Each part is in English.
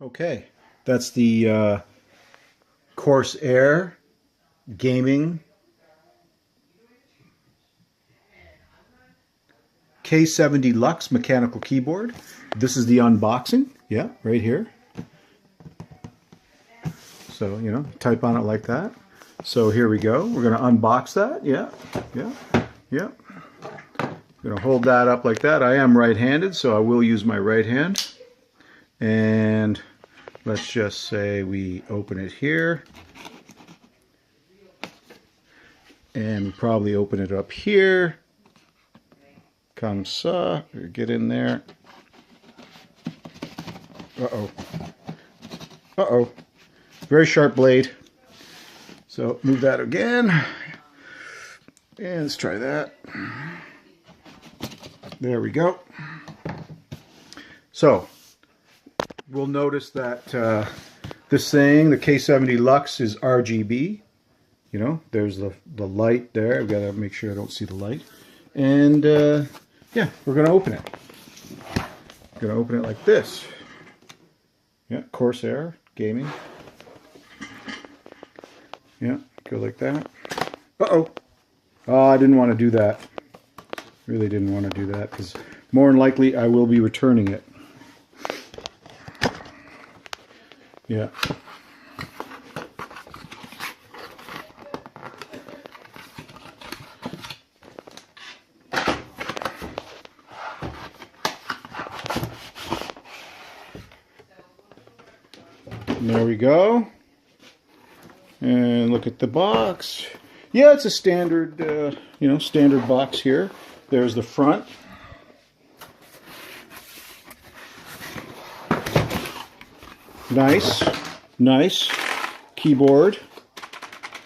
Okay, that's the Corsair Gaming K70 Lux mechanical keyboard. This is the unboxing. Yeah, right here. So, you know, type on it like that. So here we go. We're going to unbox that. Yeah. I'm going to hold that up like that. I am right-handed, so I will use my right hand. And let's just say we open it here. And we probably open it up here. Come ça, get in there. Uh-oh. Very sharp blade. So move that again. And let's try that. There we go. So we'll notice that this thing, the K70 Lux, is RGB. You know, there's the light there. I've got to make sure I don't see the light. And yeah, we're going to open it. We're going to open it like this. Yeah, Corsair Gaming. Yeah, go like that. Uh-oh. Oh, I didn't want to do that. Really didn't want to do that because more than likely I will be returning it. Yeah. And there we go. And look at the box. Yeah, it's a standard, you know, standard box here. There's the front. Nice keyboard.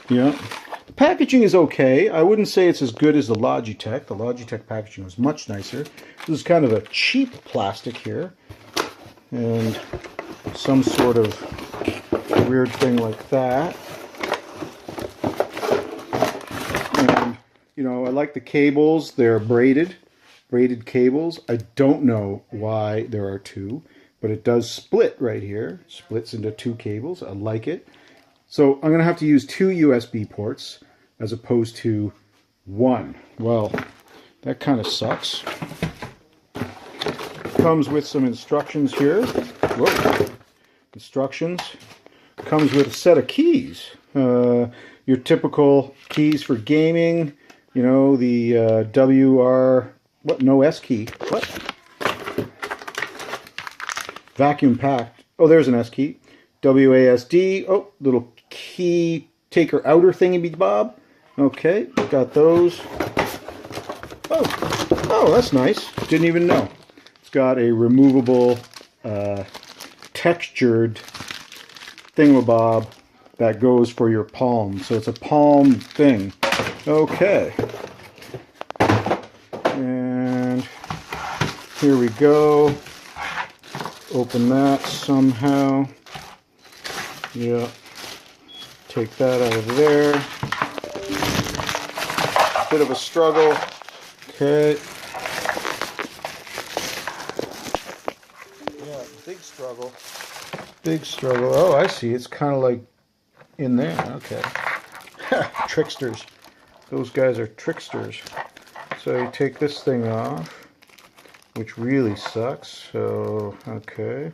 Yeah. The packaging is okay. I wouldn't say it's as good as the Logitech. The Logitech packaging was much nicer. This is kind of a cheap plastic here. And some sort of weird thing like that. And, you know, I like the cables. They're braided cables. I don't know why there are two, but it does split right here. Splits into two cables. I like it. So I'm going to have to use two USB ports as opposed to one. Well, that kind of sucks. Comes with some instructions here. Whoa. Instructions. Comes with a set of keys. Your typical keys for gaming. You know, the WR... What? No S key. What? Vacuum packed. Oh, there's an S key. WASD. Oh, little key taker outer thingy bob. Okay, got those. Oh, that's nice. Didn't even know. It's got a removable textured thingamabob that goes for your palm. So it's a palm thing. Okay. And here we go. Open that somehow. Yeah. Take that out of there. Bit of a struggle. Okay. Yeah, big struggle. Big struggle. Oh, I see. It's kind of like in there. Okay. Tricksters. Those guys are tricksters. So you take this thing off, which really sucks. So, okay.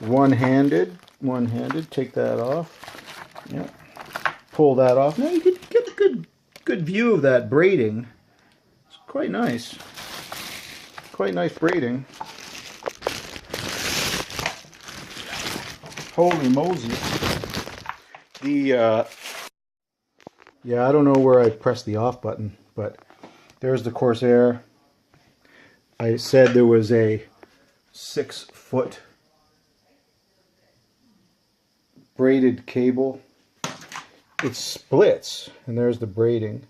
One-handed. Take that off. Yeah. Pull that off. Now you can get a good view of that braiding. It's quite nice. Quite nice braiding. Holy Moses. Yeah, I don't know where I pressed the off button, but there's the Corsair. I said there was a 6-foot braided cable. It splits, and there's the braiding,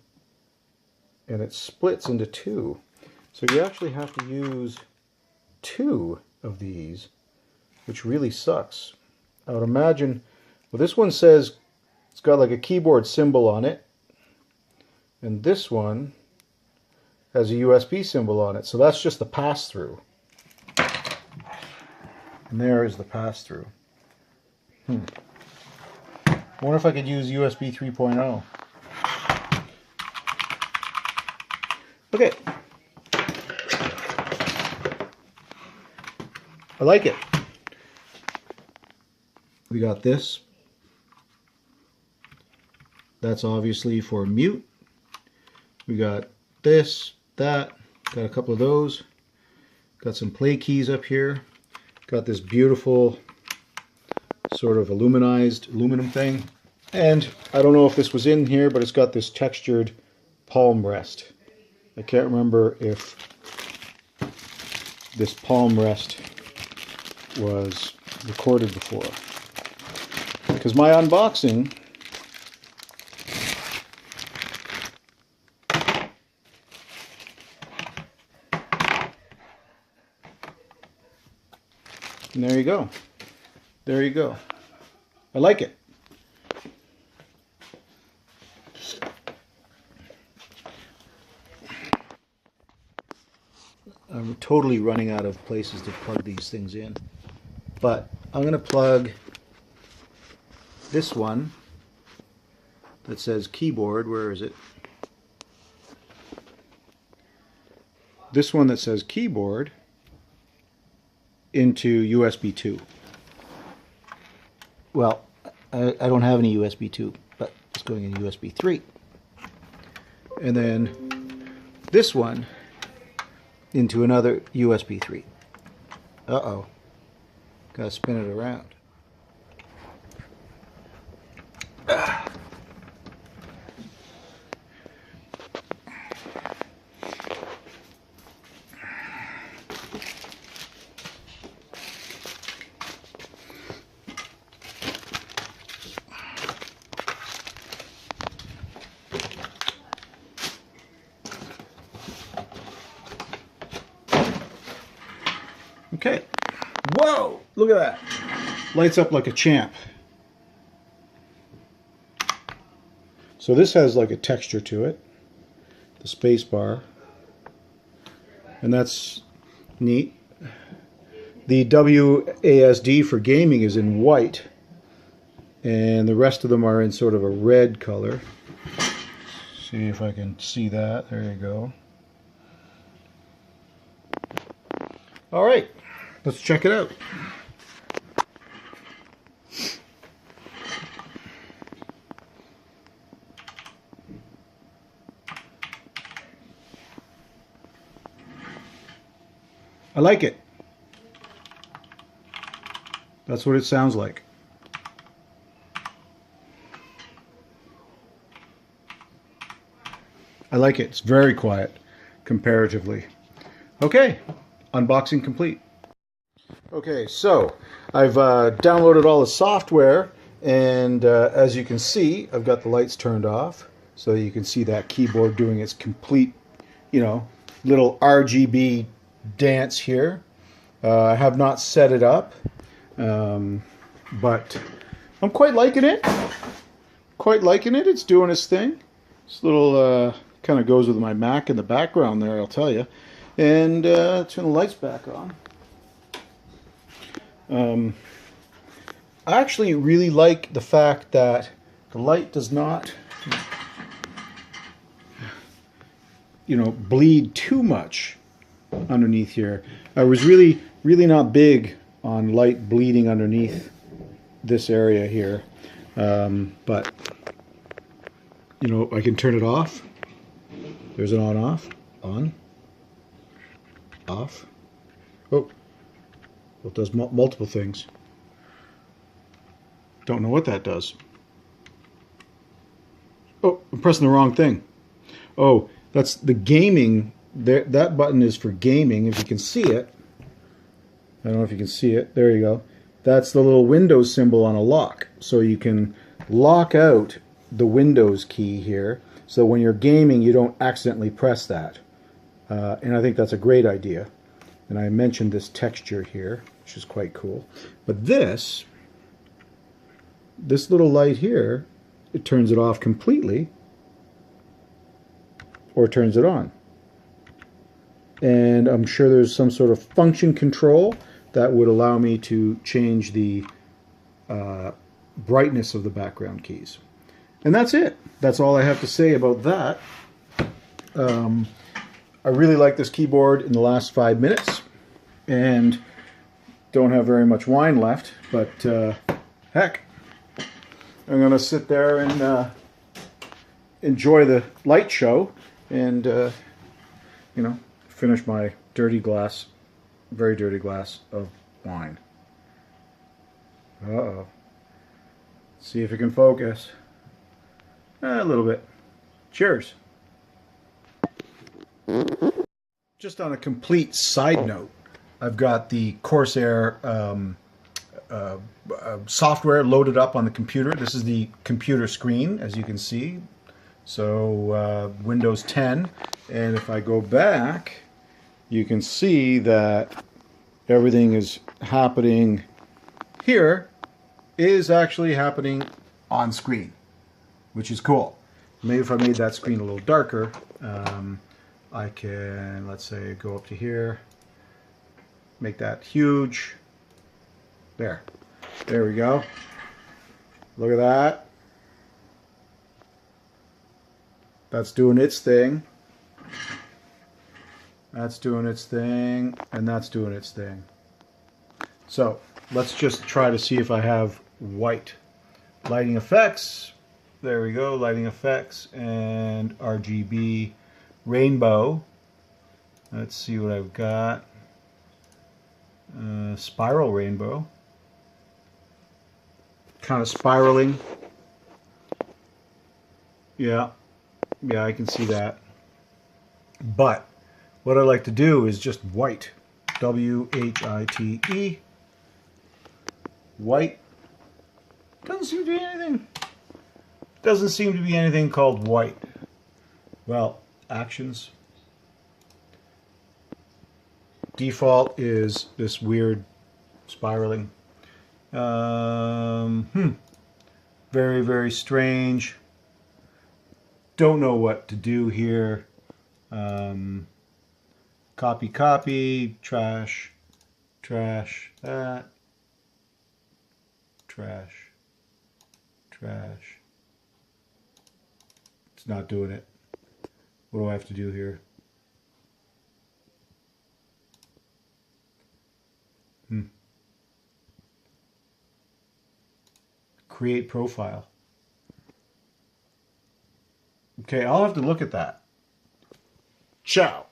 and it splits into two. So you actually have to use two of these, which really sucks. I would imagine, well, this one says it's got like a keyboard symbol on it, and this one has a USB symbol on it. So that's just the pass-through. And there is the pass-through. I wonder if I could use USB 3.0. Okay. I like it. We got this. That's obviously for mute. We got this, that, got a couple of those. Got some play keys up here. Got this beautiful sort of aluminum thing. And I don't know if this was in here, but it's got this textured palm rest. I can't remember if this palm rest was recorded before. Because my unboxing and there you go. There you go. I like it. I'm totally running out of places to plug these things in. But I'm going to plug this one that says keyboard. Where is it? This one that says keyboard into USB 2. Well, I don't have any USB 2, but it's going in USB 3. And then this one into another USB 3. Uh-oh. Gotta spin it around. Okay. Whoa! Look at that. Lights up like a champ. So this has like a texture to it. The space bar. And that's neat. The WASD for gaming is in white. And the rest of them are in sort of a red color. See if I can see that. There you go. All right. Let's check it out. I like it. That's what it sounds like. I like it. It's very quiet comparatively. Okay, unboxing complete. Okay, so I've downloaded all the software, and as you can see, I've got the lights turned off, so you can see that keyboard doing its complete, you know, little RGB dance here. I have not set it up, but I'm quite liking it. Quite liking it. It's doing its thing. This little kind of goes with my Mac in the background there, I'll tell you. And turn the lights back on. I actually really like the fact that the light does not, you know, bleed too much underneath here. I was really not big on light bleeding underneath this area here, but you know, I can turn it off. There's an on-off, on, off. Oh. Well, it does multiple things. Don't know what that does. Oh, I'm pressing the wrong thing. Oh, that's the gaming. That button is for gaming. If you can see it. I don't know if you can see it. There you go. That's the little Windows symbol on a lock. So you can lock out the Windows key here. So when you're gaming, you don't accidentally press that. And I think that's a great idea. And I mentioned this texture here, which is quite cool. But this little light here, it turns it off completely or turns it on. And I'm sure there's some sort of function control that would allow me to change the brightness of the background keys. And that's it. That's all I have to say about that. I really like this keyboard in the last 5 minutes, and don't have very much wine left, but heck, I'm going to sit there and enjoy the light show and, you know, finish my dirty glass, very dirty glass of wine. Uh-oh. See if it can focus. A little bit. Cheers. Just on a complete side note, I've got the Corsair software loaded up on the computer. This is the computer screen, as you can see. So Windows 10. And if I go back, you can see that everything is happening here is actually happening on screen, which is cool. Maybe if I made that screen a little darker, I can, let's say, go up to here, make that huge. There we go. Look at that. That's doing its thing. That's doing its thing, and that's doing its thing. So let's just try to see if I have white. Lighting effects. There we go. Lighting effects and RGB rainbow. Let's see what I've got. Spiral rainbow. Kind of spiraling. Yeah, I can see that. But what I like to do is just white. W-H-I-T-E. White. Doesn't seem to be anything. Doesn't seem to be anything called white. Well, actions. Default is this weird spiraling. Very, very strange. Don't know what to do here. Copy, trash, that, trash. It's not doing it. What do I have to do here? Create profile. Okay, I'll have to look at that. Ciao.